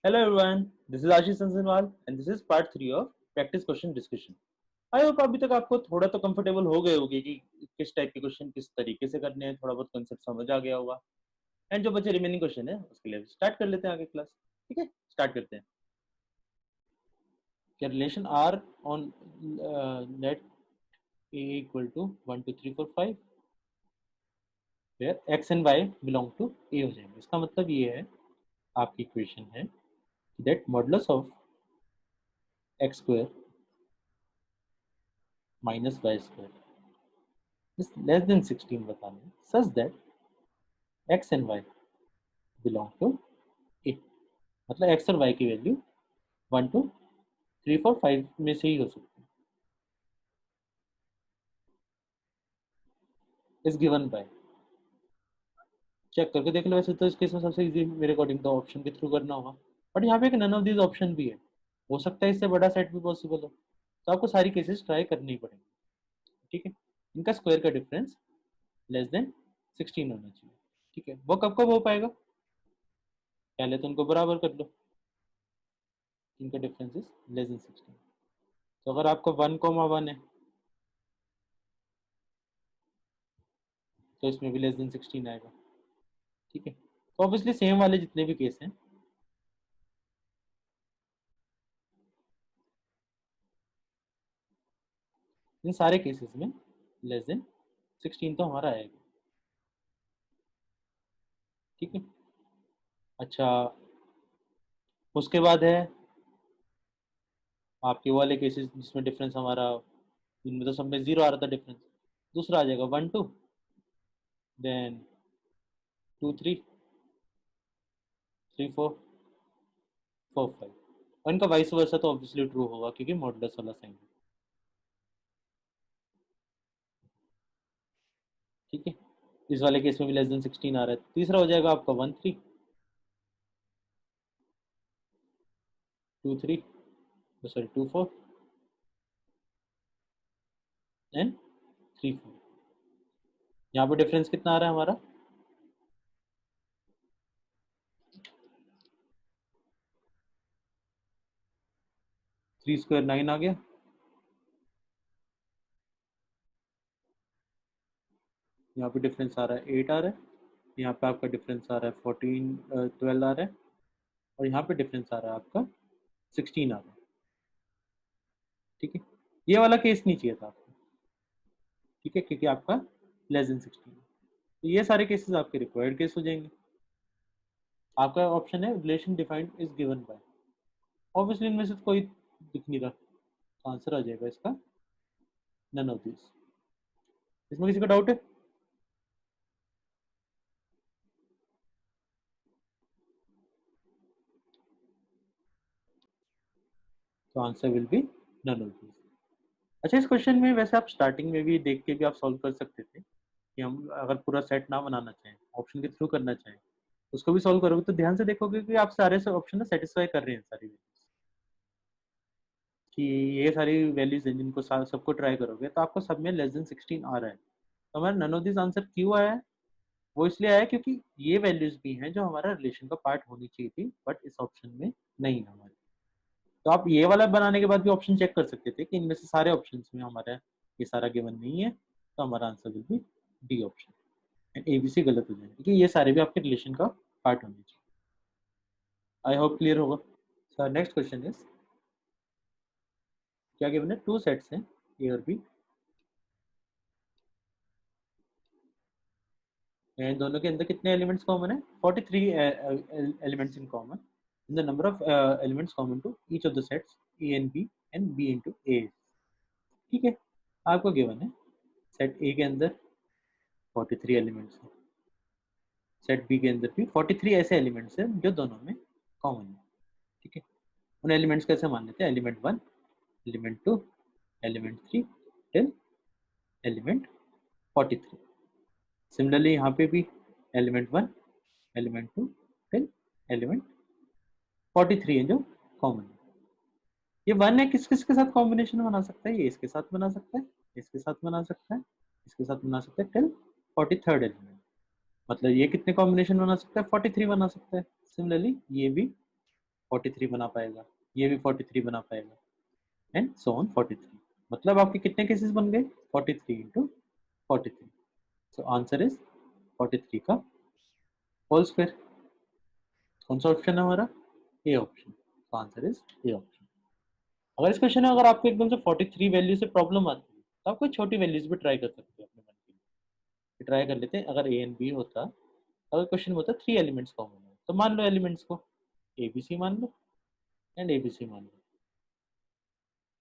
Hello everyone, this is Ashish Sansanwal and this is part 3 of practice question discussion. I hope अभी तक आपको थोड़ा तो comfortable हो गए होगे कि किस टाइप के क्वेश्चन किस तरीके से करने हैं, थोड़ा बहुत कंसेप्ट समझ आ गया होगा। एंड जो बचे रिमेनिंग क्वेश्चन है उसके लिए स्टार्ट कर लेते हैं आगे क्लास। ठीक है, स्टार्ट करते हैं। क्या relation are on let a equal to 1 2 3 4 5 where x and y belong to a हो जाएंगे। इसका मतलब ये है, आपकी इक्वेशन है that modulus of x square minus y square is less than 16 बताना है, such that x and y belong to a। मतलब x और y की वैल्यू 1 2 3 4 5 में से ही हो सकती है। इज गिवन बाय, चेक करके देख लो। वैसे तो इस केस में सबसे इजी मेरे अकॉर्डिंग तो ऑप्शन के थ्रू करना होगा, बट यहाँ पे एक नन ऑफ दीज ऑप्शन भी है। हो सकता है इससे बड़ा सेट भी पॉसिबल हो, तो आपको सारी केसेस ट्राई करनी पड़ेंगी। ठीक है, इनका स्क्वायर का डिफरेंस लेस देन 16 होना चाहिए। ठीक है, वो कब कब हो पाएगा, पहले तो उनको बराबर कर लो। इनका डिफरेंस इज लेस देन 16। तो अगर आपका 1,1 है तो इसमें भी लेस देन 16 आएगा। ठीक है, तो ऑब्वियसली सेम वाले जितने भी केस हैं, इन सारे केसेस में लेस देन 16 तो हमारा आएगा। ठीक है, अच्छा उसके बाद है आपके वाले केसेस जिसमें डिफरेंस हमारा, इनमें तो सब में जीरो आ रहा था डिफरेंस। दूसरा आ जाएगा 1 2, देन 2 3 3 4 4 5, और इनका वाइस वर्सा तो ऑब्वियसली ट्रू होगा क्योंकि मॉडुलस वाला साइन है। ठीक है, इस वाले केस में भी लेस देन 16 आ रहा है। तीसरा हो जाएगा आपका 1 3 2 3 सॉरी 2 4 एंड 3 4। यहाँ पे डिफरेंस कितना आ रहा है हमारा, थ्री स्क्वायर 9 आ गया। यहाँ पे डिफरेंस आ रहा है 8 आ रहा है। यहाँ पे आपका डिफरेंस आ रहा है 14 12 आ रहा है। और यहाँ पे डिफरेंस आ रहा है आपका 16 आ रहा है। ठीक है, ये वाला केस नहीं चाहिए था आपको। ठीक है, क्योंकि आपका लेस देन 16, तो ये सारे केसेस आपके रिक्वायर्ड केस हो जाएंगे। आपका ऑप्शन है relation defined is given by, obviously इनमें से कोई दिख नहीं रहा, तो आंसर आ जाएगा इसका नन ऑफ दिस। इसमें किसी का डाउट है? तो answer will be none of this. अच्छा, इस क्वेश्चन में वैसे आप स्टार्टिंग में भी देख के भी आप सॉल्व कर सकते थे कि हम अगर पूरा सेट ना बनाना चाहें, ऑप्शन के थ्रू करना चाहें, उसको भी सॉल्व करोगे तो ध्यान से देखोगे कि आप सारे से ऑप्शन सेटिस्फाई कर रहे हैं सारी वैल्यूज, कि ये सारी वैल्यूज हैं जिनको सबको ट्राई करोगे तो आपको सब में लेस देन 16 आ रहा है। तो हमारा नन ऑफ दिस आंसर क्यों आया है, वो इसलिए आया क्योंकि ये वैल्यूज भी हैं जो हमारा रिलेशन का पार्ट होनी चाहिए थी, बट इस ऑप्शन में नहीं है हमारे। तो आप ये वाला बनाने के बाद भी ऑप्शन चेक कर सकते थे कि इनमें से सारे ऑप्शन में हमारा ये सारा गिवन नहीं है, तो हमारा answer will B D option and ABC गलत हो जाएगा क्योंकि ये सारे भी आपके रिलेशन का पार्ट होने चाहिए। आई होप क्लियर होगा। सर नेक्स्ट क्वेश्चन इज, क्या गिवन है, टू सेट्स हैं ए और बी एंड दोनों के अंदर कितने एलिमेंट्स कॉमन है, 43 elements in common in the number of elements common to each of the sets a and b and b into a. ठीक है, आपको गिवन है सेट ए के अंदर 43 एलिमेंट्स हैं, सेट बी के अंदर भी 43 ऐसे एलिमेंट्स हैं जो दोनों में कॉमन है। ठीक है, उन एलिमेंट्स कैसे मान लेते हैं, element 1 element 2 element 3 till element 43। Similarly यहाँ पे भी एलिमेंट 1 एलिमेंट 2 टिल एलिमेंट 43 है जो कॉमन है। ये 1 है, किस किस के साथ कॉम्बिनेशन बना सकता है, ये इसके साथ बना सकता है, इसके साथ बना सकता है, इसके साथ बना सकता है टिल 43rd एलिमेंट। मतलब ये कितने कॉम्बिनेशन बना सकता है, 43 बना सकता है। सिमिलरली ये भी 43 बना पाएगा, ये भी 43 बना पाएगा, एंड सो ऑन 43। मतलब आपके कितने केसेस बन गए? 43 इंटू 43। सो आंसर इज 43 का होल स्क्वायर। कौन सा ऑप्शन है हमारा? A option. तो आंसर इज ए ऑप्शन। अगर इस क्वेश्चन में अगर आपको एकदम से 43 वैल्यू से प्रॉब्लम आती है तो आप कोई छोटी वैल्यूज भी ट्राई कर सकते हो अपने मन के लिए। ट्राई कर लेते हैं। अगर ए एंड बी होता, अगर क्वेश्चन में होता 3 एलिमेंट्स कॉमन है, तो मान लो एलिमेंट्स को ए बी सी मान लो एंड ए बी सी मान लो।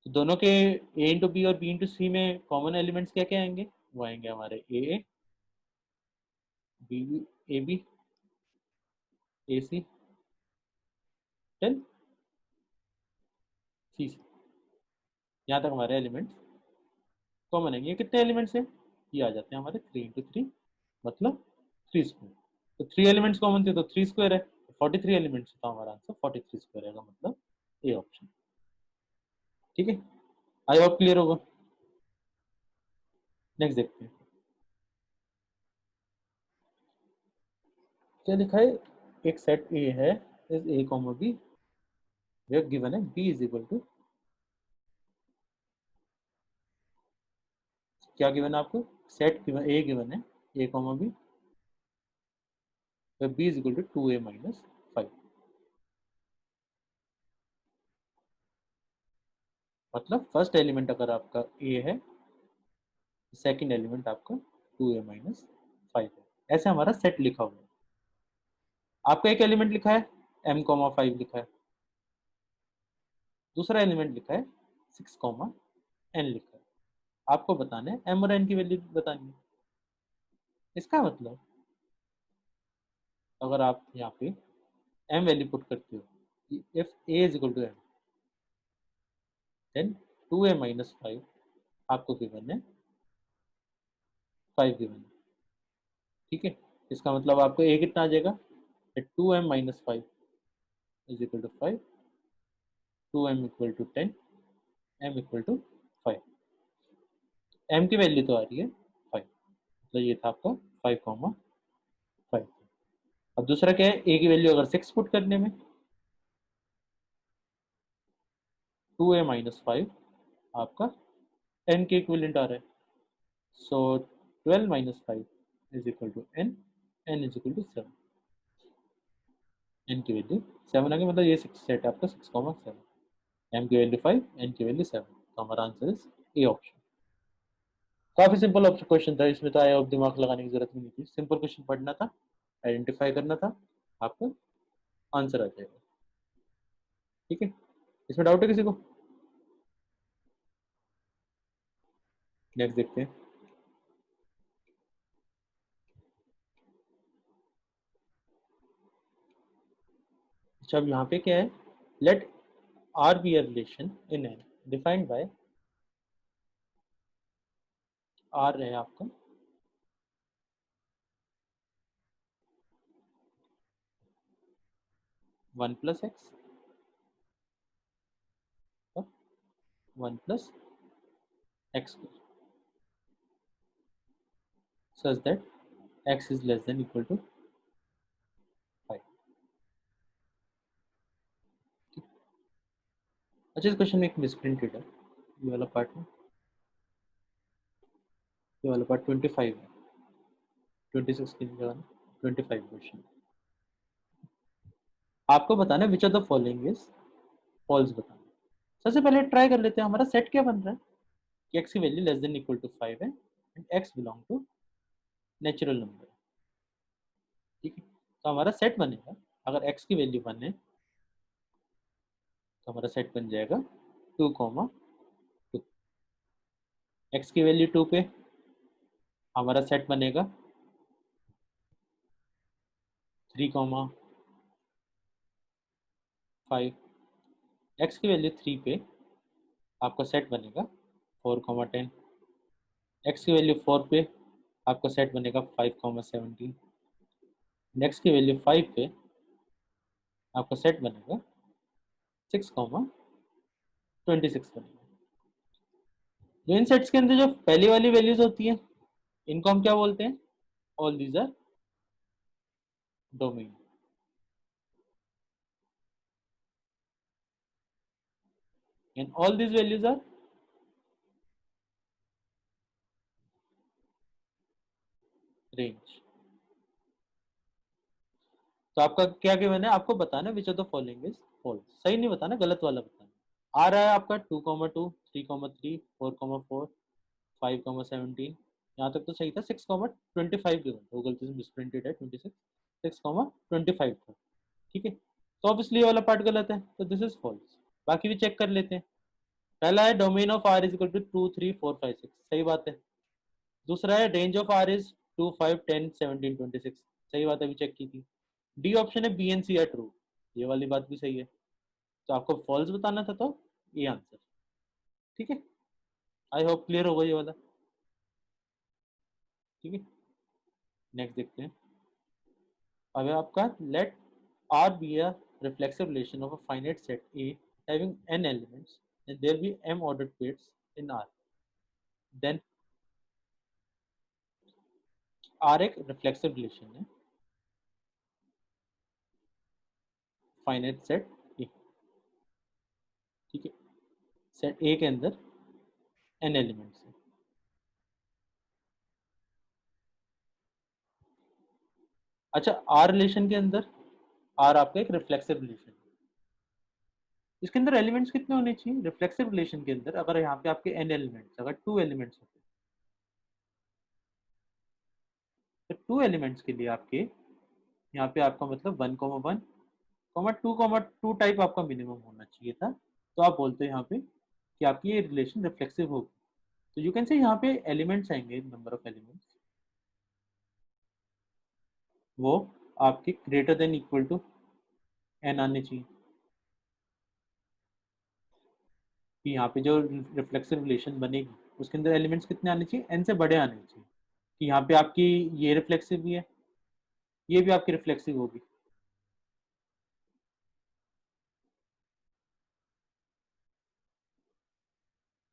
तो दोनों के ए इंटू बी और बी इंटू सी में कॉमन एलिमेंट्स क्या क्या आएंगे? वो आएंगे हमारे a b, a b, a c, ten c c. यहाँ तक हमारे एलिमेंट्स कॉमन है। ये कितने एलिमेंट्स हैं? ये आ जाते हैं हमारे 3 इंटू 3, मतलब 3 स्क्वायर। तो 3 एलिमेंट्स कॉमन थे तो 3 स्क्वायर है, 43 एलिमेंट्स था हमारा आंसर 43 स्क्वायर है, मतलब ए ऑप्शन। ठीक है, आई होप क्लियर होगा। नेक्स्ट देखते हैं क्या लिखा है। एक सेट ए है, is a comma b, where given है बी इज इक्वल टू, क्या गिवन है आपको? सेट गिवन, ए गिवन है a comma b, where b is equal to 2a minus 5। मतलब फर्स्ट एलिमेंट अगर आपका ए है, सेकंड एलिमेंट आपका 2a माइनस 5 है। ऐसे हमारा सेट लिखा हुआ है। आपका एक एलिमेंट लिखा है m कॉमा 5 लिखा है, दूसरा एलिमेंट लिखा है 6 कॉमा n लिखा है। आपको बताना है m और n की वैल्यू बतानी है। इसका मतलब अगर आप यहाँ पे m वैल्यू पुट करते हो, if a is equal to m, then 2a minus 5 आपको गिवन है 5 गिवन है। ठीक है, इसका मतलब आपको a कितना आ जाएगा? 2m minus 5 is equal to 5, 2m equal to 10, m equal to 5। m की वैल्यू तो आ रही है 5, तो ये था आपका 5 कॉमा 5। अब दूसरा क्या है, a की वैल्यू अगर 6 पुट करने में, 2a माइनस 5 आपका n के इक्विवेलेंट आ रहा है। So 12 minus 5 is equal to n, n is equal to 7। n की वैल्यू 7 आ गई, मतलब ये सेट है आपका 6,7। m की वैल्यू 5, n की वैल्यू 7। तो हमारा आंसर इज ए ऑप्शन। काफी सिंपल ऑप्शन क्वेश्चन था, इसमें तो आया अब दिमाग लगाने की जरूरत भी नहीं थी। सिंपल क्वेश्चन पढ़ना था, आइडेंटिफाई करना था, आपका आंसर आ जाएगा। ठीक है, इसमें डाउट है किसी को? नेक्स्ट देखते हैं। अच्छा, अब यहाँ पे क्या है, let R be a relation in N defined by, R है आपका 1 प्लस एक्स और 1 plus x square, such that x is less than equal to 5। अच्छा, इस क्वेश्चन में एक मिसप्रिंटेड है, ये वाला पार्ट में, ये वाला पार्ट 25 है, 26 की जगह 25 क्वेश्चन। आपको बताना है which of the following is false बताना। सबसे पहले ट्राई कर लेते हैं, हमारा सेट क्या बन रहा है कि x की value less than equal to 5 है and x belong to natural number. ठीक है, तो हमारा सेट बनेगा, अगर x की वैल्यू 1 है तो हमारा सेट बन जाएगा 2 कॉमा 2। x की वैल्यू 2 पे हमारा सेट बनेगा 3 कॉमा 5। x की वैल्यू 3 पे आपका सेट बनेगा 4 कॉमा 10। x की वैल्यू 4 पे आपका सेट बनेगा 5 कॉमा 17। नेक्स्ट की वैल्यू 5 पे आपका सेट बनेगा 6 कॉमा 26 बनेगा। जो इन सेट्स के अंदर जो पहली वाली वैल्यूज होती है, इनको हम क्या बोलते हैं? All these are domain. and all these values are range. तो आपका क्या गिवन है, आपको बताना which of the following is false, सही नहीं बताना, गलत वाला बताना। आ रहा है आपका 2,2, 3,3, 4,4, 5,17, यहाँ तक तो सही था। 6,25 गिवन था, वो गलती से मिसप्रिंटेड है 26, 6,25 था, ठीक है। तो ऑब्वियसली ये वाला पार्ट गलत है, तो दिस इज फॉल्स। बाकी भी चेक कर लेते हैं। पहला है domain of R is equal to 2, 3, 4, 5, 6, सही बात है। दूसरा है रेंज ऑफ आर इज 2, 5, 10, 17, 26, सही बात है, अभी चेक की थी। डी ऑप्शन है B and C are true, ये वाली बात भी सही है। तो आपको फॉल्स बताना था, तो ये आंसर, ठीक है। आई होप क्लियर होगा ये वाला, ठीक है। नेक्स्ट देखते हैं। अब है आपका let R be a reflexive relation of a finite set A having n elements and there be m ordered pairs in R. Then R एक reflexive relation है finite set A, ठीक है। सेट A के अंदर n elements है। अच्छा, R relation के अंदर R आपका एक रिफ्लेक्सिव रिलेशन है। इसके अंदर एलिमेंट्स कितने होने चाहिए रिफ्लेक्सिव रिलेशन के अंदर? अगर यहाँ पे आपके n एलिमेंट्स, अगर 2 एलिमेंट्स होते, तो 2 एलिमेंट्स के लिए आपके यहाँ पे आपका मतलब 1,1, 2,2 टाइप आपका मिनिमम होना चाहिए था। तो आप बोलते हैं यहाँ पे कि आपकी ये रिलेशन रिफ्लेक्सिव होगी। तो यू कैन से यहाँ पे एलिमेंट्स आएंगे, नंबर ऑफ एलिमेंट्स, वो आपके greater than equal to n आने चाहिए। कि यहाँ पे जो रिफ्लेक्सिव रिलेशन बनेगी उसके अंदर एलिमेंट्स कितने आने चाहिए, n से बड़े आने चाहिए। कि यहाँ पे आपकी ये रिफ्लेक्सिव भी है, ये भी आपकी रिफ्लेक्सिव होगी।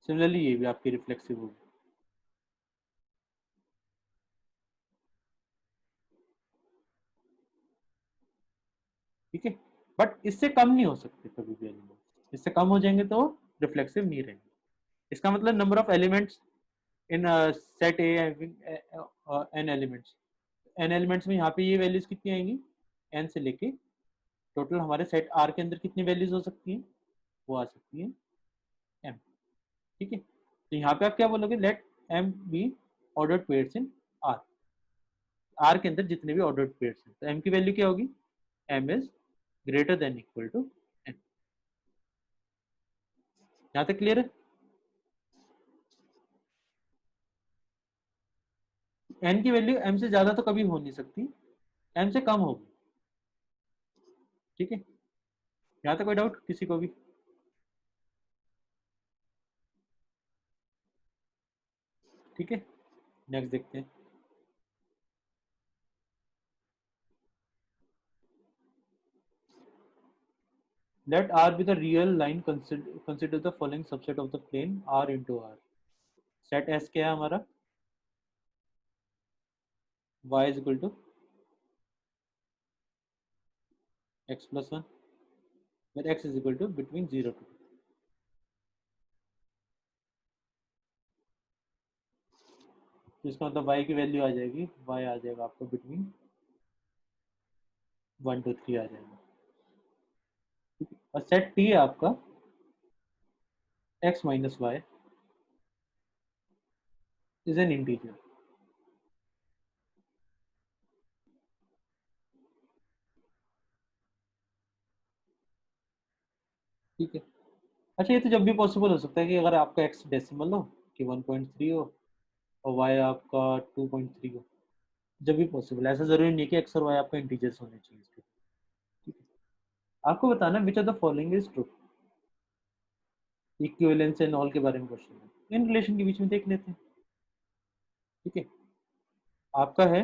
सिमिलरली ये भी आपकी रिफ्लेक्सिव होगी, ठीक है। बट इससे कम नहीं हो सकते कभी भी एलिमेंट, इससे कम हो जाएंगे तो रिफ्लेक्सिव नहीं रहेंगे। इसका मतलब number of elements in set A n elements, n elements में यहाँ पे ये वैल्यूज कितनी आएंगी, एन से लेके टोटल हमारे सेट आर के अंदर कितनी वैल्यूज हो सकती हैं, वो आ सकती है एम, ठीक है। तो यहाँ पे आप क्या बोलोगे, let M be ordered pairs in R, R के अंदर जितने भी ऑर्डर्ड पेयर्स हैं, तो एम की वैल्यू क्या होगी, M is greater than equal to N. यहाँ तक क्लियर है। एन की वैल्यू एम से ज्यादा तो कभी हो नहीं सकती, एम से कम होगी, ठीक है। यहाँ तक कोई डाउट किसी को भी? ठीक है, नेक्स्ट देखते हैं। Let R be the real line. Consider the following subset of the plane R into R. Set S क्या है हमारा, y is equal to x plus 1, where x is equal to between 0 to 2. तो इसका मतलब y की value आ जाएगी, y आ जाएगा आपको बिटवीन 1 to 3 आ जाएगा, ठीक है। और सेट T है आपका x minus y is an integer, ठीक है। अच्छा, ये तो जब भी पॉसिबल हो सकता है कि अगर आपका x डेसिमल हो कि 1.3 हो और y आपका 2.3 हो, जब भी पॉसिबल है। ऐसा जरूरी नहीं है कि x और y आपका इंटीजर्स होने चाहिए इसके, ठीक है। आपको बताना which of the following is true. Equivalence and all के बारे में क्वेश्चन है, इन रिलेशन के बीच में देख लेते हैं, ठीक है। आपका है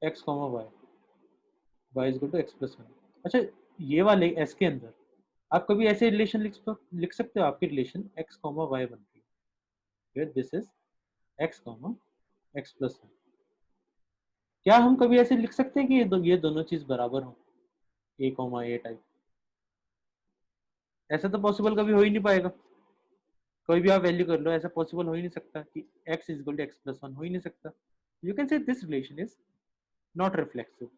x comma y is equal to x plus 1। अच्छा, ये वाले s के अंदर आप कभी ऐसे रिलेशन लिख सकते हो, आपकी रिलेशन x कॉमा y बनती है, this is x comma x plus 1। क्या हम कभी ऐसे लिख सकते हैं कि ये दोनों चीज बराबर हो, a कॉमा a टाइप? ऐसा तो पॉसिबल कभी हो ही नहीं पाएगा, कोई भी आप वैल्यू कर लो, ऐसा पॉसिबल हो ही नहीं सकता कि x is equal to x plus one, हो ही नहीं सकता। You can say this relation is not reflexive,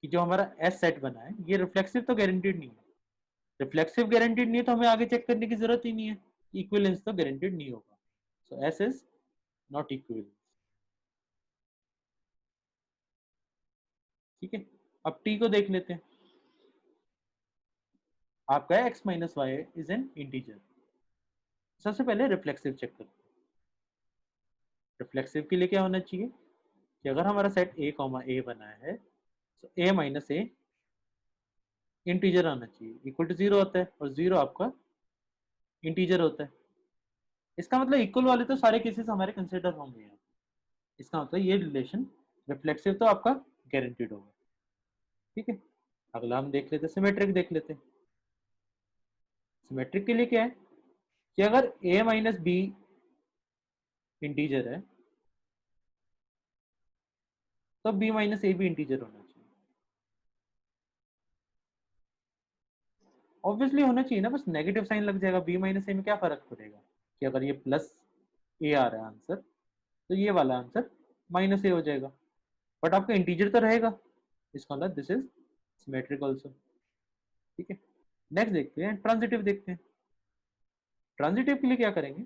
कि जो हमारा एस सेट बना है ये रिफ्लेक्सिव तो गारंटीड नहीं है। रिफ्लेक्सिव गारंटीड नहीं है तो हमें आगे चेक करने की जरूरत ही नहीं है, इक्विवेलेंस तो गारंटीड नहीं होगा। So S is not equivalence. ठीक है, अब टी को देख लेते हैं। आपका x minus y is an integer. सबसे पहले रिफ्लेक्सिव चेक करते हैं। रिफ्लेक्सिव के लिए क्या होना चाहिए कि अगर हमारा सेट ए कॉमा ए बना है तो ए माइनस ए इंटीजर आना चाहिए, इक्वल टू जीरो होता है, और जीरो आपका इंटीजर होता है। इसका मतलब इक्वल वाले तो सारे केसेस हमारे कंसिडर होंगे यहाँ। इसका मतलब ये रिलेशन रिफ्लेक्सिव तो आपका गारंटीड होगा। ठीक है, अगला हम देख लेते हैं, सिमेट्रिक देख लेते हैं। सिमेट्रिक के लिए क्या है कि अगर a माइनस बी इंटीजर है तो b माइनस ए भी इंटीजर होना चाहिए। ऑब्वियसली होना चाहिए ना, बस नेगेटिव साइन लग जाएगा, b माइनस ए में क्या फर्क पड़ेगा कि अगर ये प्लस ए आ रहा है आंसर तो ये वाला आंसर माइनस ए हो जाएगा, बट आपका इंटीजर तो रहेगा। इसका मतलब दिस इज सिमेट्रिक ऑल्सो। ठीक है, नेक्स्ट देखते हैं, ट्रांजिटिव देखते हैं। ट्रांजिटिव के लिए क्या करेंगे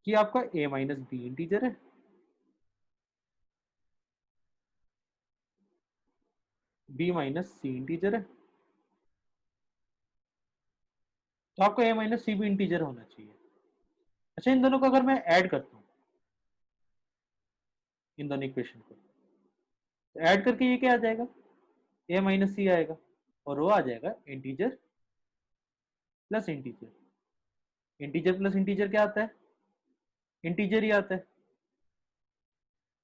कि आपका a माइनस बी इंटीजर है, b माइनस सी इंटीजर है, तो आपका a माइनस सी भी इंटीजर होना चाहिए। अच्छा, इन दोनों को अगर मैं ऐड करता हूँ, इन दोनों इक्वेशन को तो ऐड करके ये क्या आ जाएगा, a माइनस सी आएगा, और वो आ जाएगा integer plus integer. Integer plus integer क्या आता है, इंटीजर ही आता है।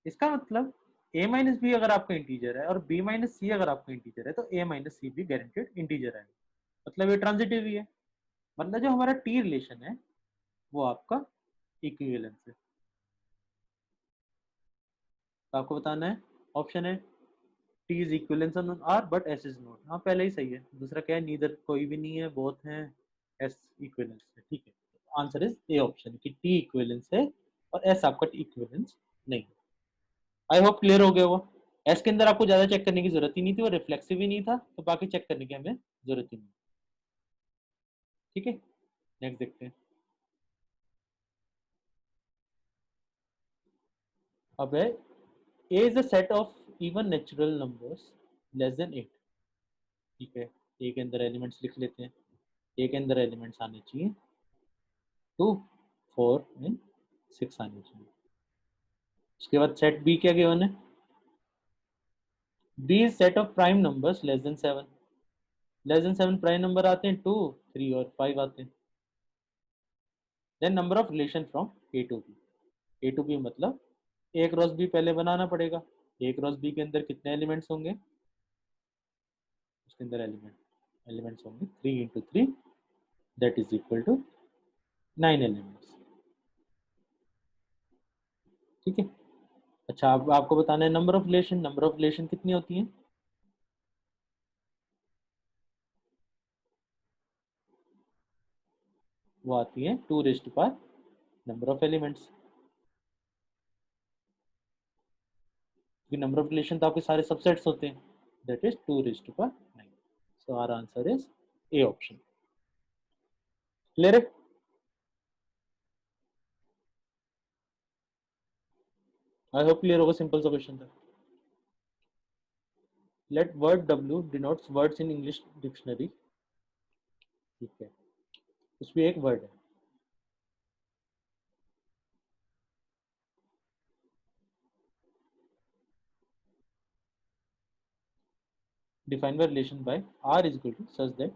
इसका मतलब a माइनस बी अगर आपका इंटीजर है और b माइनस सी अगर आपका इंटीजर है तो a माइनस सी भी गारंटेड इंटीजर है, मतलब ये ट्रांजिटिव ही है। मतलब जो हमारा टी रिलेशन है वो आपका इक्विवेलेंस है। तो आपको बताना है, ऑप्शन है T is equivalence on R but S is not. हाँ पहले ही सही है, दूसरा क्या है, नीदर कोई भी नहीं है, बोथ हैं एस इक्विवेलेंस है। ठीक है, आंसर इज ए ऑप्शन कि टी इक्विवेलेंस है और एस आपका इक्विवेलेंस नहीं। आई होप क्लियर हो गया वो। एस के अंदर आपको ज्यादा चेक करने की जरूरत ही नहीं थी, वो रिफ्लेक्सिव ही नहीं था, तो बाकी चेक करने की हमें जरूरत ही नहीं। ठीक है, नेक्स्ट देखते हैं। अब है a is a set of even natural numbers less than 8। ठीक है, ए के अंदर एलिमेंट्स लिख लेते हैं। ए के अंदर एलिमेंट्स आने चाहिए 2, 4 एंड 6 आने चाहिए। उसके बाद सेट बी क्या गिवन है, B is set of prime numbers less than 7। Less than 7 prime number आते हैं 2, 3 और 5 आते हैं। Then number of relation from A to B. A to B मतलब ए क्रॉस बी पहले बनाना पड़ेगा। ए क्रॉस बी के अंदर कितने एलिमेंट्स होंगे, उसके अंदर एलिमेंट्स होंगे 3 into 3, that is equal to 9 elements. ठीक है, अच्छा अब आपको बताना है number of relation. Number of relation कितनी होती है, वो आती है 2 raised power number of elements. क्योंकि नंबर ऑफ रिलेशन तो आपके सारे सबसेट्स होते हैं, that is 2 raised power 9। So our answer is A option. Clear है? आई होप क्लियर होगा, सिंपल सा क्वेश्चन था। Late word W denotes words in English dictionary. ठीक है, उसमें एक वर्ड है, define by relation bye R is equal to such that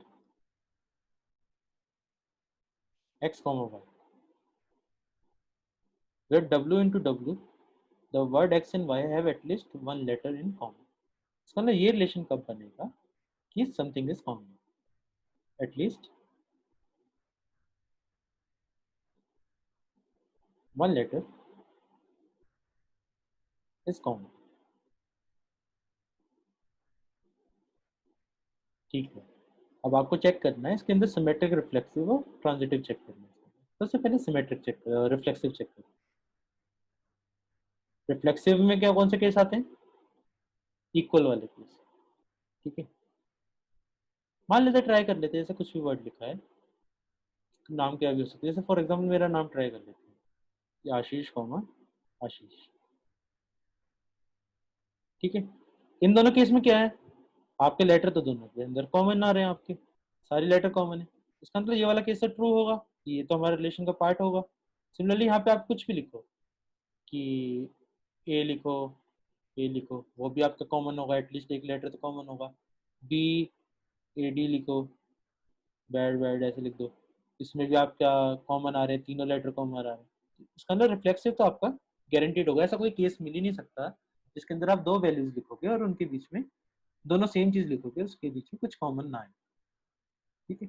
x comma y, where W into W the word x and y have at least one letter in common। इसका मतलब ये relation कब बनेगा कि something is common, at least one letter is common. ठीक है, अब आपको चेक करना है इसके अंदर सिमेट्रिक, रिफ्लेक्सिव और ट्रांजिटिव चेक करना है। सबसे पहले सिमेट्रिक चेक, रिफ्लेक्सिव चेक करें। रिफ्लेक्सिव में क्या, कौन से केस आते हैं? इक्वल वाले केस। ठीक है, मान लेते ट्राई कर लेते हैं, जैसे कुछ भी वर्ड लिखा है, नाम क्या भी हो सकता है, जैसे फॉर एग्जाम्पल मेरा नाम ट्राई कर लेते हैं, ये आशीष कॉमा आशीष। ठीक है, इन दोनों केस में क्या है, आपके लेटर तो दोनों के अंदर कॉमन आ रहे हैं, आपके सारे लेटर कॉमन है, इसका मतलब ये वाला केस तो ट्रू होगा, ये तो हमारे रिलेशन का पार्ट होगा। सिमिलरली यहाँ पे आप कुछ भी लिखो, कि ए लिखो, ए लिखो, वो भी आपका कॉमन होगा, एटलीस्ट एक लेटर तो कॉमन होगा। बी, ए डी लिखो, बैड बैड ऐसे लिख दो, इसमें भी आप क्या कॉमन आ रहे हैं, तीनों लेटर कॉमन आ रहे हैं, इसका अंदर रिफ्लेक्सिव तो आपका गारंटीड होगा। ऐसा कोई केस मिल ही नहीं सकता जिसके अंदर आप दो वैल्यूज लिखोगे और उनके बीच में दोनों सेम चीज लिखोगे, उसके बीच में कुछ कॉमन ना आए। ठीक है,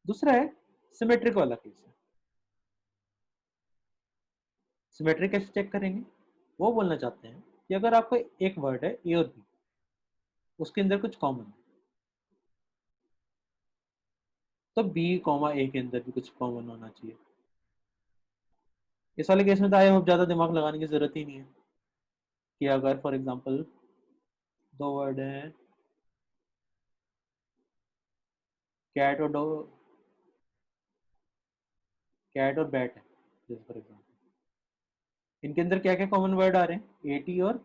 दूसरा है सिमेट्रिक वाला केस है। सिमेट्रिक कैसे चेक करेंगे, वो बोलना चाहते हैं कि अगर आपको एक वर्ड है ए और बी, उसके अंदर कुछ कॉमन है, तो बी कॉमा ए के अंदर भी कुछ कॉमन होना चाहिए। इस वाले केस में तो आई होप ज्यादा दिमाग लगाने की जरूरत ही नहीं है, कि अगर फॉर एग्जांपल दो वर्ड हैं, कैट और डो, कैट और बैट है, जैसे फॉर एग्जांपल इनके अंदर क्या क्या कॉमन वर्ड आ रहे हैं, एटी और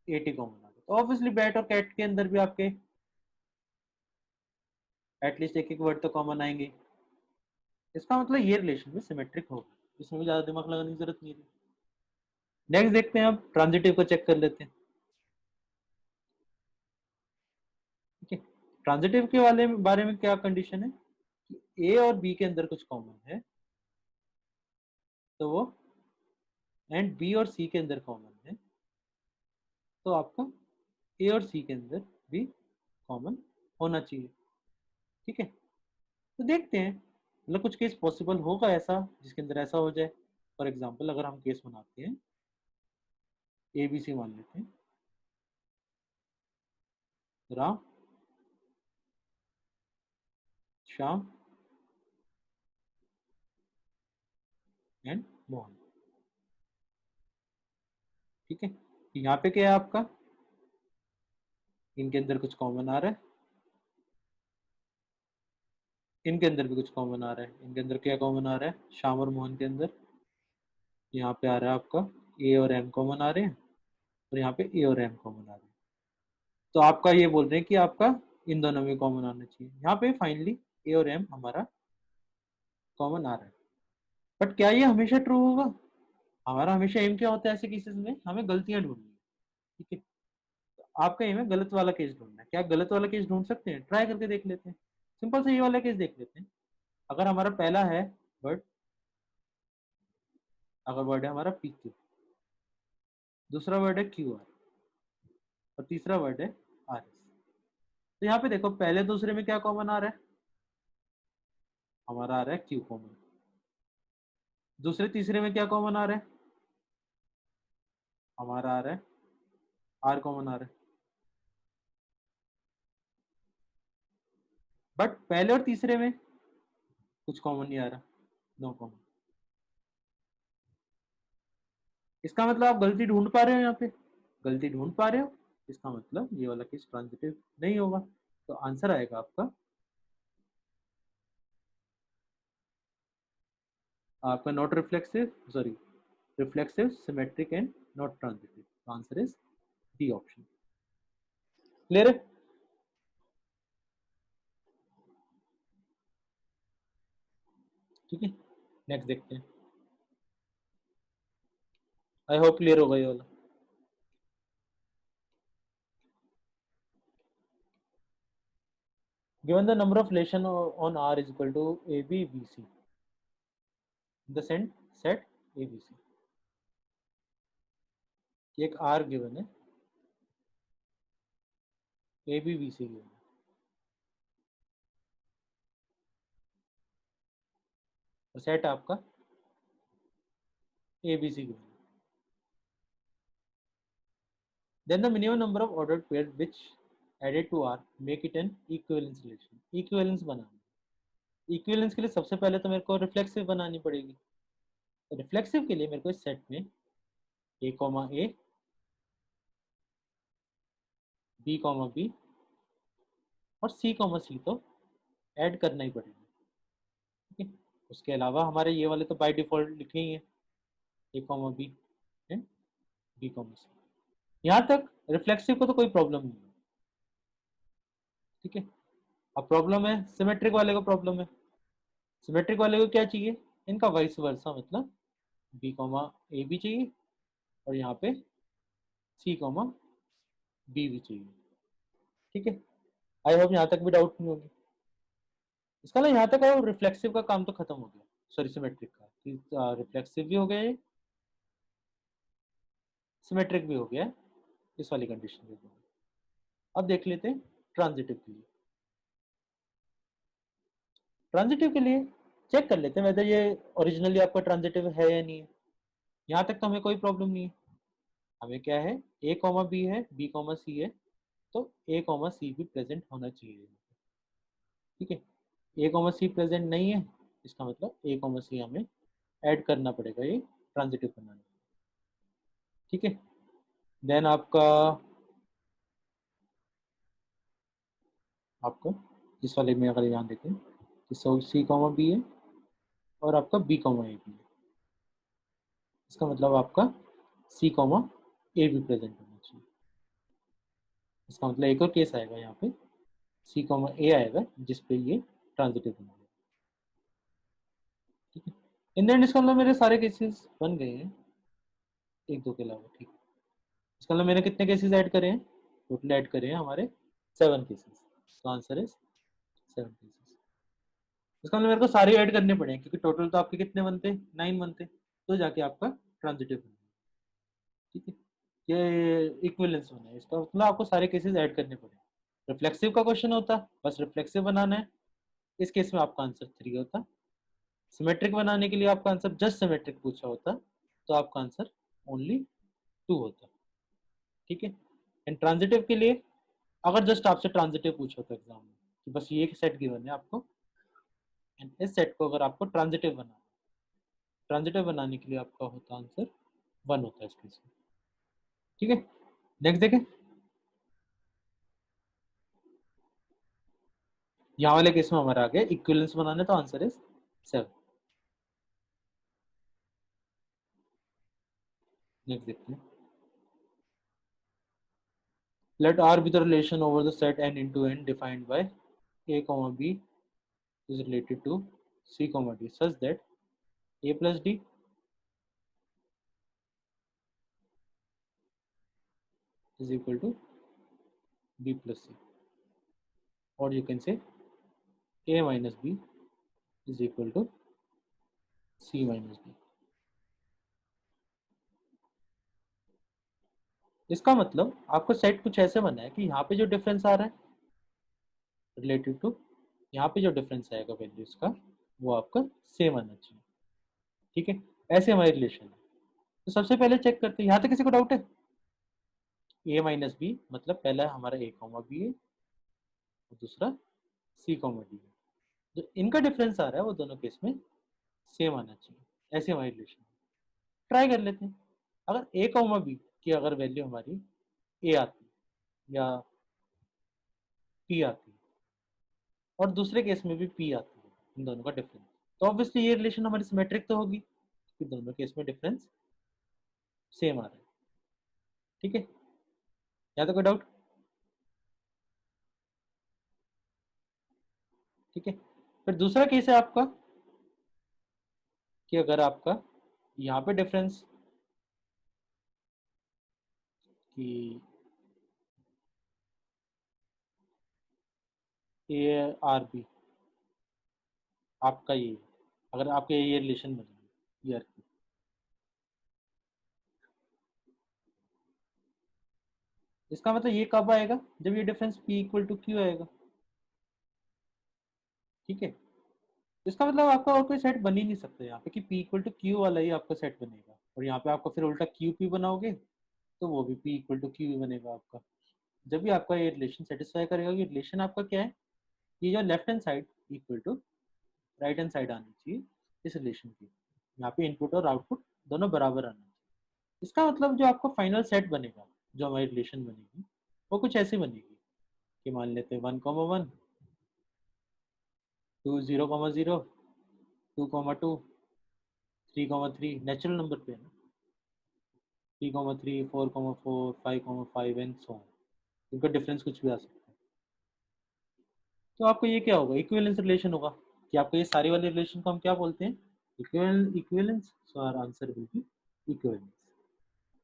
एटी कॉमन आ रहे हैं, तो ऑब्वियसली बैट और कैट के अंदर भी आपके एटलीस्ट एक एक वर्ड तो कॉमन आएंगे। इसका मतलब ये रिलेशन भी सिमेट्रिक होगा, इसमें भी ज्यादा दिमाग लगाने की जरूरत नहीं है। नेक्स्ट देखते हैं, अब ट्रांजिटिव को चेक कर लेते हैं। ठीक है, ट्रांजिटिव के वाले बारे में क्या कंडीशन है, कि ए और बी के अंदर कुछ कॉमन है, तो वो, एंड बी और सी के अंदर कॉमन है, तो आपका ए और सी के अंदर भी कॉमन होना चाहिए। ठीक है, तो देखते हैं, मतलब कुछ केस पॉसिबल होगा ऐसा जिसके अंदर ऐसा हो जाए। फॉर एग्जाम्पल अगर हम केस बनाते हैं, ए बी सी मान लेते हैं, राम, श्याम एंड मोहन। ठीक है, यहाँ पे क्या है आपका, इनके अंदर कुछ कॉमन आ रहा है, इनके अंदर भी कुछ कॉमन आ रहा है, इनके अंदर क्या कॉमन आ रहा है, श्याम और मोहन के अंदर यहाँ पे आ रहा है आपका ए और एम कॉमन आ रहे हैं, और यहाँ पे ए और एम कॉमन आ रहे हैं, तो आपका ये बोल रहे हैं कि आपका इन दोनों में कॉमन आना चाहिए। यहाँ पे फाइनली ए और एम हमारा कॉमन आ रहा है, बट क्या ये हमेशा ट्रू होगा? हमारा हमेशा एम क्या होता है ऐसे केसेस में, हमें गलतियां ढूंढनी है। ठीक है, तो आपका एम है गलत वाला केस ढूंढना है, क्या गलत वाला केस ढूंढ सकते हैं? ट्राई करके देख लेते हैं, सिंपल से ये वाला केस देख लेते हैं। अगर हमारा पहला है वर्ड, अगर वर्ड है हमारा पी क्यू, दूसरा वर्ड है क्यू आर, और तीसरा वर्ड है आर एस, तो यहाँ पे देखो पहले दूसरे में क्या कॉमन आ रहा है, हमारा आ रहा है क्यू कॉमन, दूसरे तीसरे में क्या कॉमन आ रहा है, हमारा आ रहा है आर कॉमन आ रहा है, बट पहले और तीसरे में कुछ कॉमन नहीं आ रहा, नो कॉमन। इसका मतलब आप गलती ढूंढ पा रहे हो, यहाँ पे गलती ढूंढ पा रहे हो, इसका मतलब ये वाला केस ट्रांजिटिव नहीं होगा, तो आंसर आएगा आपका not reflexive, sorry, reflexive, symmetric and not transitive, answer is D option. Clear है? ठीक है, नेक्स्ट देखते हैं, आई होप क्लियर होगा ये वाला। given the number of relation on R is equal to AB BC, the set ABC, एक R given है, AB BC given है, और सेट आपका ABC given है, then the minimum number of ordered pairs which added to R make it an equivalence relation. Equivalence बनाना, equivalence के लिए सबसे पहले तो मेरे को रिफ्लेक्सिव बनानी पड़ेगी। तो रिफ्लेक्सिव के लिए मेरे को इस सेट में ए कॉमा ए, बी कॉमा बी और सी कॉमा सी तो ऐड करना ही पड़ेगा। ठीक है, उसके अलावा हमारे ये वाले तो बाय डिफॉल्ट लिखे ही हैं, a comma b and b comma c. यहाँ तक रिफ्लेक्सिव को तो कोई प्रॉब्लम नहीं है। ठीक है, अब प्रॉब्लम है सिमेट्रिक वाले को, प्रॉब्लम है सिमेट्रिक वाले को क्या चाहिए, इनका वाइस वर्सा, मतलब बी कॉमा ए भी चाहिए और यहाँ पे सी कॉमा बी भी चाहिए। ठीक है, आई होप यहाँ तक भी डाउट नहीं होगी। इसका ना यहाँ तक है, रिफ्लेक्सिव का काम तो खत्म हो गया, सॉरी सिमेट्रिक का, रिफ्लेक्सिव भी हो गया है, सिमेट्रिक भी हो गया है, इस वाली कंडीशन के लिए। अब देख लेते हैं ट्रांजिटिव के लिए। ट्रांजिटिव के लिए चेक कर लेते हैं वेदर ये ओरिजिनली आपका ट्रांजिटिव है या नहीं है। यहाँ तक तो हमें कोई प्रॉब्लम नहीं है, हमें क्या है, ए कॉमा बी है, बी कॉमा सी है, तो ए कॉमा सी भी प्रेजेंट होना चाहिए। ठीक है, ए कॉमा सी प्रेजेंट नहीं है, इसका मतलब ए कॉमा सी हमें ऐड करना पड़ेगा ये ट्रांजिटिव बनाने। ठीक है, देन आपका आपका इस वाले में अगर यहाँ देखें तो सी कॉमा बी है और आपका बी कॉमा ए भी है, इसका मतलब आपका सी कॉमा ए भी प्रेजेंट होना चाहिए। इसका मतलब एक और केस आएगा यहाँ पे, सी कॉमा ए आएगा जिसपे ये ट्रांजिटिव बनेगा। ठीक है, इन द एंड इसका मतलब मेरे सारे केसेस बन गए हैं एक दो के अलावा। ठीक है, इसका मतलब मैंने कितने केसेस ऐड करे हैं, टोटल ऐड करे हैं हमारे 7 केसेस। तो आंसर इज 7 केसेस। इसका मतलब मेरे को सारे ऐड करने पड़े क्योंकि टोटल तो आपके कितने बनते, 9 बनते, तो जाके आपका ट्रांजिटिव बने। ठीक है, ये इक्विवेलेंस होना है, इसका मतलब आपको सारे केसेस ऐड करने पड़े। रिफ्लेक्सिव का क्वेश्चन होता बस रिफ्लेक्सिव बनाना है, इस केस में आपका आंसर 3 होता। सिमेट्रिक बनाने के लिए आपका आंसर जस्ट सिमेट्रिक पूछा होता तो आपका आंसर ओनली 2 होता। ठीक है, एंड ट्रांजिटिव के लिए अगर जस्ट आपसे ट्रांजिटिव पूछा होता एग्जाम में कि बस ये सेट गिवन है आपको, एंड इस सेट को अगर आपको ट्रांजिटिव बनाने के लिए आपका होता आंसर 1 होता है इस केस में। ठीक है, नेक्स्ट देखें, यहाँ वाले केस में हमारा आ गया इक्विवेलेंस बनाने, तो आंसर इज 7। नेक्स्ट देखते हैं, let R be the relation over the set n into n defined by a comma b is related to c comma d such that a plus d is equal to b plus c, or you can say a minus b is equal to c minus b। इसका मतलब आपको set कुछ ऐसे बना है कि यहाँ पे जो डिफरेंस आ रहा है रिलेटेड टू यहाँ पे जो डिफरेंस आएगा वैल्यूज का वो आपका सेम आना चाहिए। ठीक है, ऐसे हमारी रिलेशन है। तो सबसे पहले चेक करते हैं, यहाँ तक किसी को डाउट है, a माइनस बी मतलब पहला हमारा a कॉमा बी है और दूसरा सी कॉमा डी है, जो इनका डिफरेंस आ रहा है वो दोनों केस में सेम आना चाहिए। ऐसे हमारी रिलेशन ट्राई कर लेते हैं। अगर ए कॉमा बी की अगर वैल्यू हमारी ए आती है या पी आती है और दूसरे केस में भी पी आती है, इन दोनों का डिफरेंस, तो ऑब्वियसली ये रिलेशन हमारी सिमेट्रिक तो होगी कि दोनों केस में डिफरेंस सेम आ रहा है। ठीक है, या तो कोई डाउट? ठीक है, फिर दूसरा केस है आपका कि अगर आपका यहाँ पे डिफरेंस कि ए आर बी आपका ये, अगर आपके ये रिलेशन बनी ईयर की, इसका मतलब ये कब आएगा, जब ये difference p equal to q आएगा। ठीक है, इसका मतलब आपका और कोई सेट बन ही नहीं सकता यहाँ पे कि p इक्वल टू क्यू वाला ही आपका सेट बनेगा, और यहाँ पे आपका फिर उल्टा क्यू पी बनाओगे तो वो भी p इक्वल टू क्यू बनेगा आपका। जब भी आपका ये रिलेशन सेटिस्फाई करेगा कि रिलेशन आपका क्या है, ये जो left hand side equal to right hand side आनी चाहिए इस रिलेशन की। यहाँ पे इनपुट और आउटपुट दोनों बराबर आना चाहिए। इसका मतलब जो आपका फाइनल सेट बनेगा, जो हमारी रिलेशन बनेगी, वो कुछ ऐसी बनेगी कि मान लेते हैं 1,1, 2, 0,0, 2,2, 3,3 नेचुरल नंबर पे है ना, 3,3, 4,4, 5,5 एंड सो ऑन। इनका डिफरेंस कुछ भी आ सकता है। तो आपको ये क्या होगा, इक्विवेलेंस रिलेशन होगा कि आपको ये सारी वाले रिलेशन को हम क्या बोलते हैं, equivalence. So our answer will be equivalence.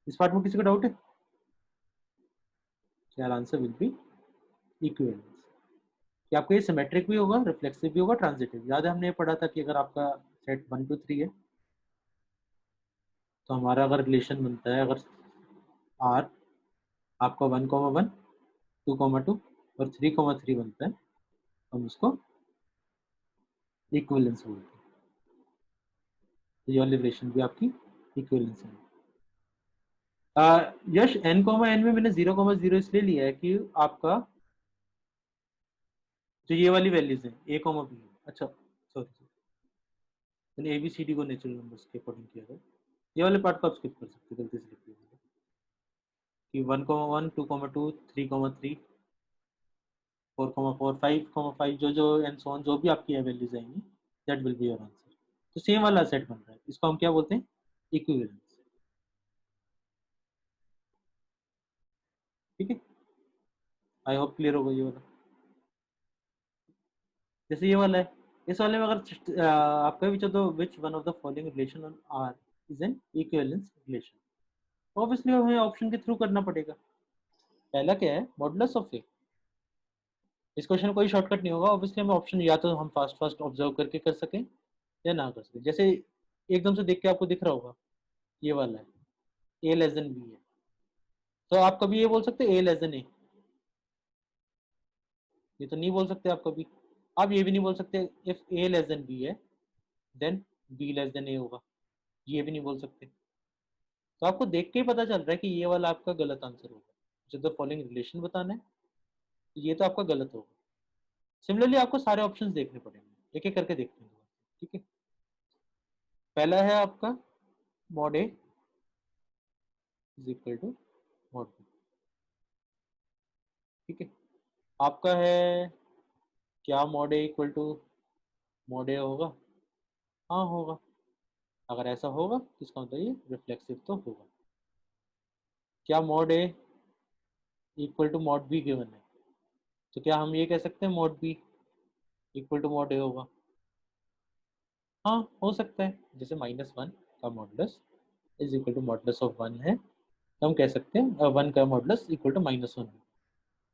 इस पार्ट में किसी को डाउट है? Our answer will be equivalence. कि आपको ये सिमेट्रिक भी होगा, रिफ्लेक्सिव भी होगा, ट्रांजिटिव। याद है हमने ये पढ़ा था कि अगर आपका सेट 1 to 3 है तो हमारा अगर रिलेशन बनता है, अगर आर आपका 1,1, 2,2 और 3,3 बनता है, हम उसको इक्विवेलेंस बोलते हैं। ये वाली रिलेशन भी आपकी इक्विवेलेंस है। यश n, n में मैंने 0,0 इसलिए लिया है कि आपका जो ये वाली वैल्यूज है a, b, अच्छा सॉरी, मैंने ए बी सी डी को नेचुरल नंबर्स के अकॉर्डिंग किया है। ये वाले पार्ट को आप स्किप कर सकते हो, गलती से लिख दिया कि 1,1, 2,2, 3,3, 4,4, 5,5 जो जो एंड सो ऑन, जो भी आपकी वैल्यूज आएंगी, that will be your answer. तो सेम वाला सेट बन रहा है, इसको हम क्या बोलते हैं, इक्विवेलेंस। ठीक है, आई होप क्लियर होगा ये वाला। जैसे ये वाला है, इस वाले में अगर आपका भी तो which one of the following relation on R is an equivalence relation, obviously हमें ऑप्शन के थ्रू करना पड़ेगा। पहला क्या है, मॉडुलस ऑफ ए। इस क्वेश्चन कोई शॉर्टकट नहीं होगा, ऑब्वियसली हमें ऑप्शन या तो हम फास्ट फास्ट ऑब्जर्व करके कर सकें या ना कर सकें। जैसे एकदम से देख के आपको दिख रहा होगा ये वाला है, ए लेस देन बी है, तो आप कभी ये बोल सकते ए लेस देन ए, ये तो नहीं बोल सकते आप कभी। आप ये भी नहीं बोल सकते if A less than B है then B less than A होगा, ये भी नहीं बोल सकते। तो आपको देख के ही पता चल रहा है कि ये वाला आपका गलत आंसर होगा। जो द फॉलोइंग रिलेशन बताना है, ये तो आपका गलत होगा। सिमिलरली आपको सारे ऑप्शंस देखने पड़ेंगे, एक एक करके देखते हैं। ठीक है, पहला है आपका mod a is equal to mod b. ठीक है, आपका है क्या mod A equal to mod a होगा? हाँ होगा। अगर ऐसा होगा तो इसका मतलब ये रिफ्लेक्सिव तो होगा। क्या mod A equal to mod b given है, तो क्या हम ये कह सकते हैं mod B equal to mod a होगा? हाँ हो सकता है। जैसे -1 का modulus is equal to modulus of 1 है, तो हम कह सकते हैं 1 का मॉडुलस इक्वल टू -1 है।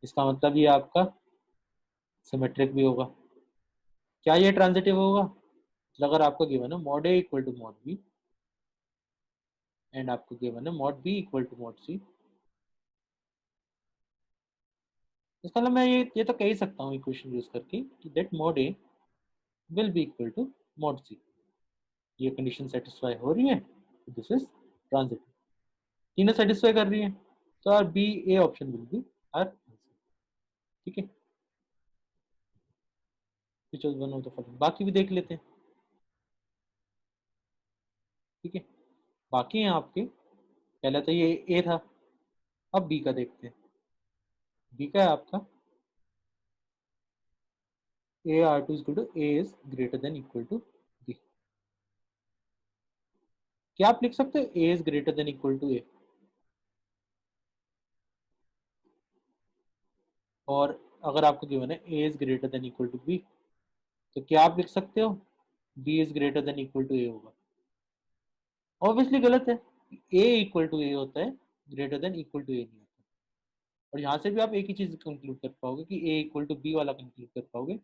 इसका मतलब ये आपका सिमेट्रिक भी होगा। क्या ये ट्रांजिटिव होगा? तो अगर आपको गिवन है mod A equal to mod B and आपको गिवन है mod B equal to mod C, इसका मतलब मैं ये तो कह ही सकता हूँ इक्वेशन यूज करके कि that mod A will be equal to mod C. ये कंडीशन सेटिस्फाई हो रही है, दिस इज ट्रांजिटिव। तीनों सेटिस्फाई कर रही है, तो our B A option will be our answer. ठीक है, वन ऑफ द फॉलोइंग। बाकी भी देख लेते हैं। ठीक है, बाकी हैं आपके, पहले तो ये ए था, अब बी का देखते हैं। बी का है आपका a R two is two a is greater than equal to b. क्या आप लिख सकते हो a is greater than equal to a? और अगर आपको गिवन है a is greater than equal to b, तो क्या आप लिख सकते हो b is greater than equal to a होगा? ऑब्वियसली गलत है। ए इक्वल टू ए होता है, ग्रेटर देन इक्वल टू ए नहीं होता। और यहाँ से भी आप एक ही चीज कंक्लूड कर पाओगे कि ए इक्वल टू बी वाला कंक्लूड कर पाओगे।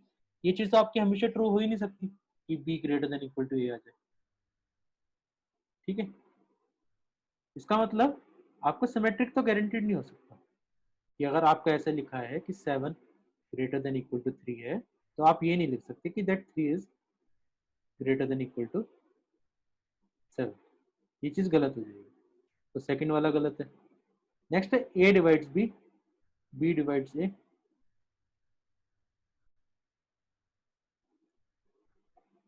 ये चीज तो आपकी हमेशा ट्रू हो ही नहीं सकती कि b greater than equal to a आ जाए। ठीक है, इसका मतलब आपको सिमेट्रिक तो गारंटीड नहीं हो सकता कि अगर आपका ऐसा लिखा है कि 7 ग्रेटर देन इक्वल टू 3 है, तो आप ये नहीं लिख सकते कि that 3 is greater than equal to 7। ये चीज गलत हो जाएगी, तो सेकंड वाला गलत है। नेक्स्ट है a divides b b divides a.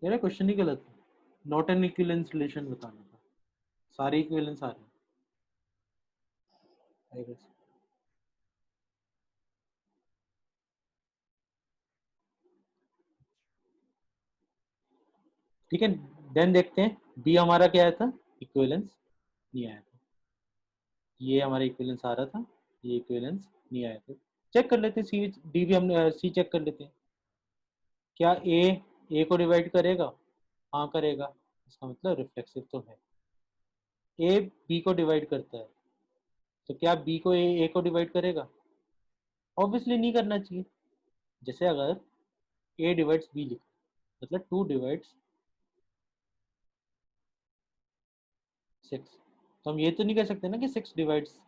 मेरा क्वेश्चन ही गलत है, नॉट एन इक्विवेलेंस रिलेशन बताना था, सारे इक्विवेलेंस आ रहे हैं I guess। ठीक है, देन देखते हैं बी हमारा क्या आया था, इक्विवेलेंस नहीं आया था, ये हमारा इक्विवेलेंस आ रहा था, ये इक्विवेलेंस नहीं आया था। चेक कर लेते हैं सी, डी भी हम सी चेक कर लेते हैं, क्या ए को डिवाइड करेगा, हाँ करेगा, इसका मतलब रिफ्लेक्सिव तो है। ए बी को डिवाइड करता है, तो क्या बी को ए को डिवाइड करेगा, ऑब्वियसली नहीं करना चाहिए। जैसे अगर ए डिवाइड्स बी लिखा, मतलब 2 डिवाइड्स 6, तो हम ये तो नहीं कह सकते ना कि 6 डिवाइड्स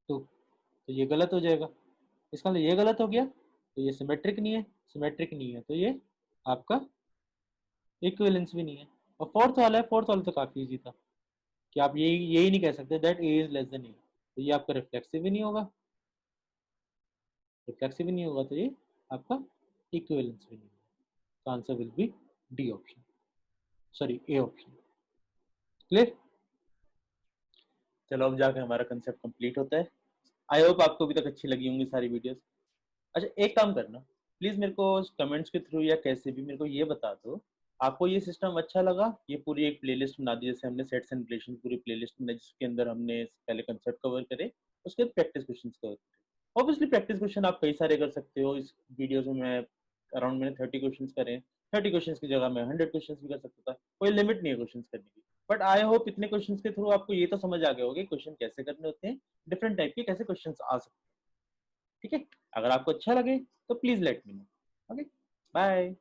2, तो ये गलत हो जाएगा। इसका मतलब ये गलत हो गया, तो ये सिमेट्रिक नहीं है, सिमेट्रिक नहीं है तो ये आपका इक्विवेलेंस भी नहीं है। और फोर्थ वाला तो काफी इजी था, कि आप यही नहीं कह सकते that a is less than a, तो ये आपका रिफ्लेक्सिव भी नहीं होगा, रिफ्लेक्सिव भी नहीं होगा, तो ये आपका इक्विवेलेंस भी नहीं होगा। तो answer will B D option, sorry A option. Clear? चलो अब जाके हमारा कंसेप्ट कंप्लीट होता है। आई होप आपको अभी तक अच्छी लगी होंगी सारी वीडियोस। अच्छा एक काम करना, प्लीज मेरे को कमेंट्स के थ्रू या कैसे भी मेरे को ये बता दो, आपको ये सिस्टम अच्छा लगा? ये पूरी एक प्लेलिस्ट बना दी, जैसे हमने सेट्स एंड रिलेशन पूरी प्लेलिस्ट बनाई, जिसके अंदर हमने पहले कंसेप्ट कवर करे, उसके बाद प्रैक्टिस क्वेश्चन कवर करे। ऑब्वियसली प्रैक्टिस क्वेश्चन आप कई सारे कर सकते हो, इस वीडियोज में मैं अराउंड मैंने 30 क्वेश्चन करे, 30 क्वेश्चन की जगह मैं 100 क्वेश्चन भी कर सकता था, कोई लिमिट नहीं है क्वेश्चन करने की। बट आई होप इतने क्वेश्चन के थ्रू आपको ये तो समझ आ गए होंगे क्वेश्चन कैसे करने होते हैं, डिफरेंट टाइप के कैसे क्वेश्चन आ सकते हैं। ठीक है, अगर आपको अच्छा लगे तो please let me know. Okay, bye.